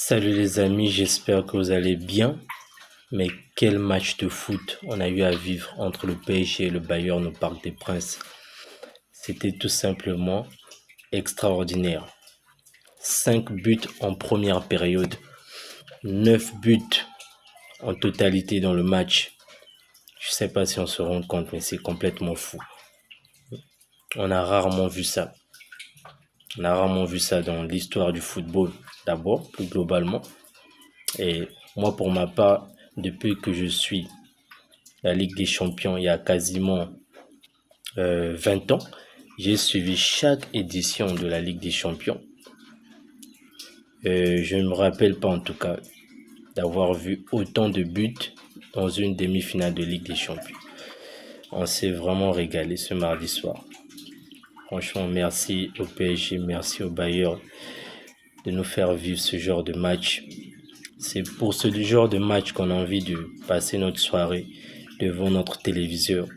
Salut les amis, j'espère que vous allez bien. Mais quel match de foot on a eu à vivre entre le PSG et le Bayern au Parc des Princes. C'était tout simplement extraordinaire. 5 buts en première période, 9 buts en totalité dans le match. Je sais pas si on se rend compte, mais c'est complètement fou. On a rarement vu ça. On a rarement vu ça dans l'histoire du football, d'abord, plus globalement. Et moi, pour ma part, depuis que je suis la Ligue des Champions il y a quasiment 20 ans, j'ai suivi chaque édition de la Ligue des Champions. Je ne me rappelle pas en tout cas d'avoir vu autant de buts dans une demi-finale de Ligue des Champions. On s'est vraiment régalé ce mardi soir. Franchement, merci au PSG, merci au Bayern de nous faire vivre ce genre de match. C'est pour ce genre de match qu'on a envie de passer notre soirée devant notre téléviseur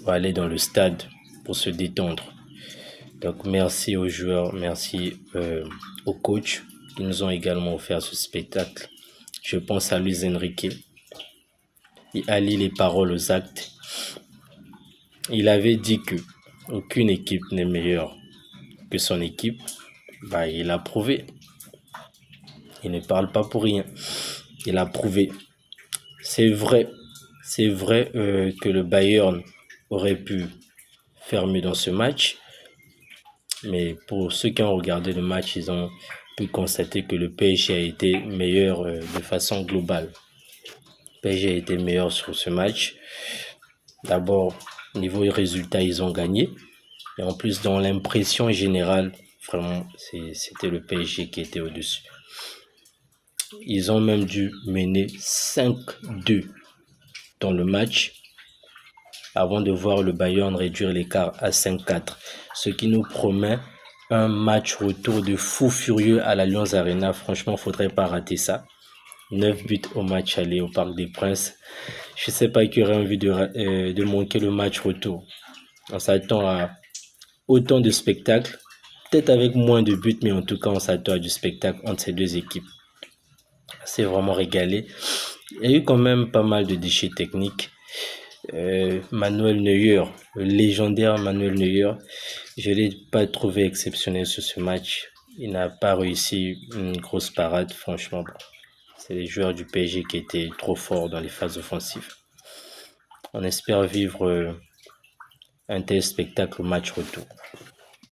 ou aller dans le stade pour se détendre. Donc merci aux joueurs, merci aux coachs qui nous ont également offert ce spectacle. Je pense à Luis Enrique. Il allie les paroles aux actes. Il avait dit que aucune équipe n'est meilleure que son équipe. Il a prouvé. Il ne parle pas pour rien. Il a prouvé. C'est vrai que le Bayern aurait pu faire mieux dans ce match. Mais pour ceux qui ont regardé le match, ils ont pu constater que le PSG a été meilleur de façon globale. Le PSG a été meilleur sur ce match. D'abord, niveau résultat, ils ont gagné. Et en plus, dans l'impression générale, vraiment, c'était le PSG qui était au-dessus. Ils ont même dû mener 5-2 dans le match avant de voir le Bayern réduire l'écart à 5-4. Ce qui nous promet un match retour de fou furieux à l'Allianz Arena. Franchement, il ne faudrait pas rater ça. 9 buts au match aller au Parc des Princes. Je ne sais pas qui aurait envie de manquer le match retour. On s'attend à autant de spectacles. Peut-être avec moins de buts, mais en tout cas, on s'attend à du spectacle entre ces deux équipes. C'est vraiment régalé. Il y a eu quand même pas mal de déchets techniques. Manuel Neuer, le légendaire Manuel Neuer, je ne l'ai pas trouvé exceptionnel sur ce match. Il n'a pas réussi une grosse parade, franchement. C'est les joueurs du PSG qui étaient trop forts dans les phases offensives. On espère vivre un tel spectacle au match retour.